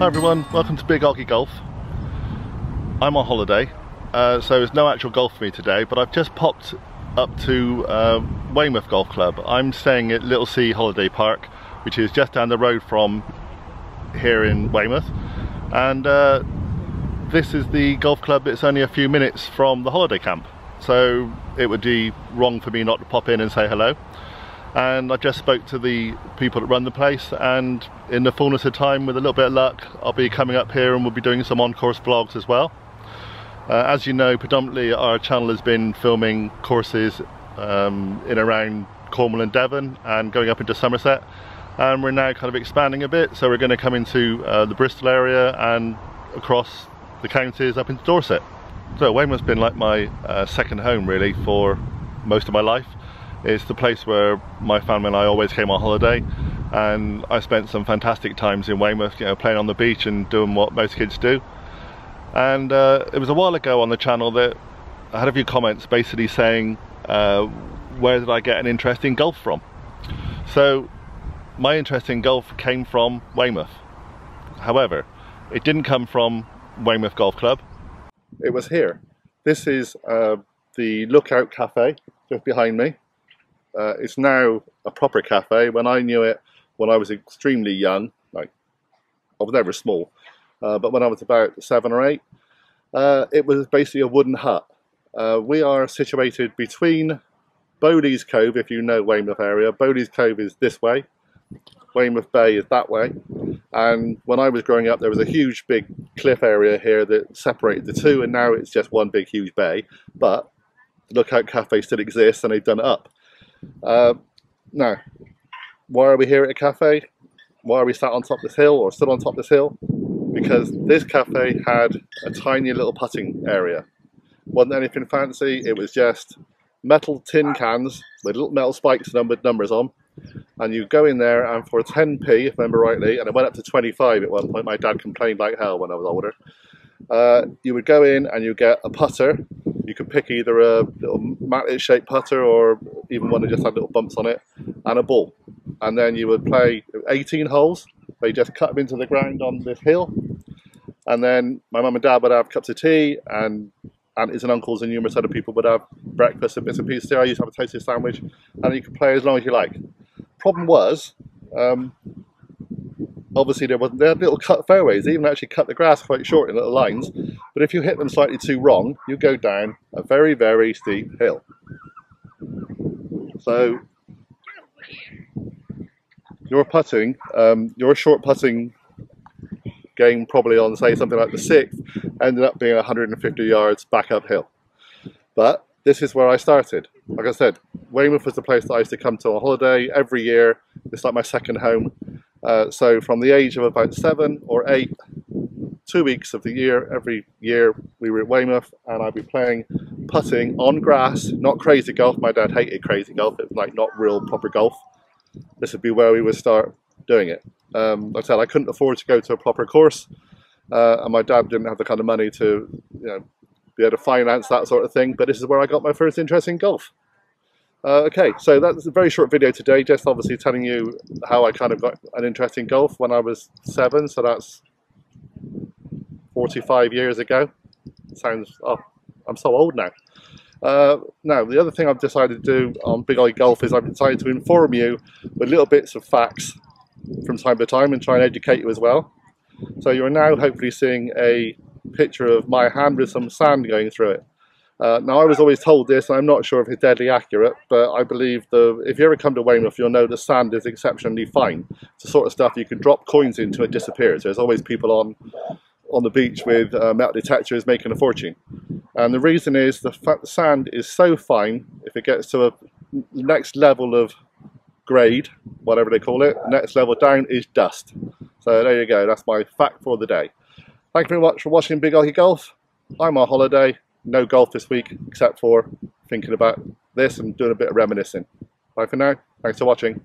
Hi everyone, welcome to Big OGGIE Golf. I'm on holiday, so there's no actual golf for me today, but I've just popped up to Weymouth Golf Club. I'm staying at Little Sea Holiday Park, which is just down the road from here in Weymouth, and this is the golf club. It's only a few minutes from the holiday camp, so it would be wrong for me not to pop in and say hello. And I just spoke to the people that run the place, and in the fullness of time, with a little bit of luck, I'll be coming up here and we'll be doing some on-course vlogs as well. As you know, predominantly our channel has been filming courses in around Cornwall and Devon and going up into Somerset, and we're now kind of expanding a bit, so we're going to come into the Bristol area and across the counties up into Dorset. So Weymouth's been like my second home really for most of my life. It's the place where my family and I always came on holiday, and I spent some fantastic times in Weymouth, you know, playing on the beach and doing what most kids do. And it was a while ago on the channel that I had a few comments basically saying where did I get an interest in golf from. So my interest in golf came from Weymouth. However, it didn't come from Weymouth Golf Club. It was here. This is the Lookout Cafe just behind me. It's now a proper cafe. When I knew it, when I was extremely young, like I was never small, but when I was about 7 or 8, it was basically a wooden hut. We are situated between Bowley's Cove, if you know Weymouth area. Bowley's Cove is this way, Weymouth Bay is that way, and when I was growing up there was a huge big cliff area here that separated the two, and now it's just one big huge bay, but the Lookout Cafe still exists and they've done it up. Now, why are we here at a cafe? Why are we sat on top of this hill, or stood on top of this hill? Because this cafe had a tiny little putting area. Wasn't anything fancy, it was just metal tin cans with little metal spikes numbered numbers on, and you go in there, and for 10p, if I remember rightly, and it went up to 25 at one point, my dad complained like hell when I was older, you would go in and you get a putter. You could pick either a little matted shaped putter or even one that just had little bumps on it, and a ball. And then you would play 18 holes. They just cut them into the ground on this hill. And then my mum and dad would have cups of tea, and aunties and uncles and numerous other people would have breakfast and bits and pieces there. I used to have a toasted sandwich, and you could play as long as you like. Problem was, obviously they had little cut fairways. They even actually cut the grass quite short in little lines, but if you hit them slightly too wrong, you go down a very, very steep hill. So your putting, your short putting game, probably on say something like the 6th, ended up being 150 yards back uphill. But this is where I started. Like I said, Weymouth was the place that I used to come to on holiday every year. It's like my second home. So from the age of about 7 or 8, 2 weeks of the year, every year we were at Weymouth, and I'd be playing putting on grass, not crazy golf. My dad hated crazy golf. It was like not real proper golf. This would be where we would start doing it. Like I said, I couldn't afford to go to a proper course, and my dad didn't have the kind of money to, you know, be able to finance that sort of thing, but this is where I got my first interest in golf. Okay, so that's a very short video today, just obviously telling you how I kind of got an interest in golf when I was 7, so that's 45 years ago. Sounds, oh, I'm so old now. Now, the other thing I've decided to do on Big OGGIE Golf is I've decided to inform you with little bits of facts from time to time and try and educate you as well. So you're now hopefully seeing a picture of my hand with some sand going through it. Now I was always told this, and I'm not sure if it's deadly accurate, but I believe if you ever come to Weymouth, you'll know the sand is exceptionally fine. It's the sort of stuff you can drop coins into and it disappears. There's always people on the beach with metal detectors making a fortune. And the reason is the fact the sand is so fine, if it gets to a next level of grade, whatever they call it, next level down is dust. So there you go, that's my fact for the day. Thank you very much for watching Big OGGIE Golf. I'm on holiday. No golf this week, except for thinking about this and doing a bit of reminiscing. Bye for now. Thanks for watching.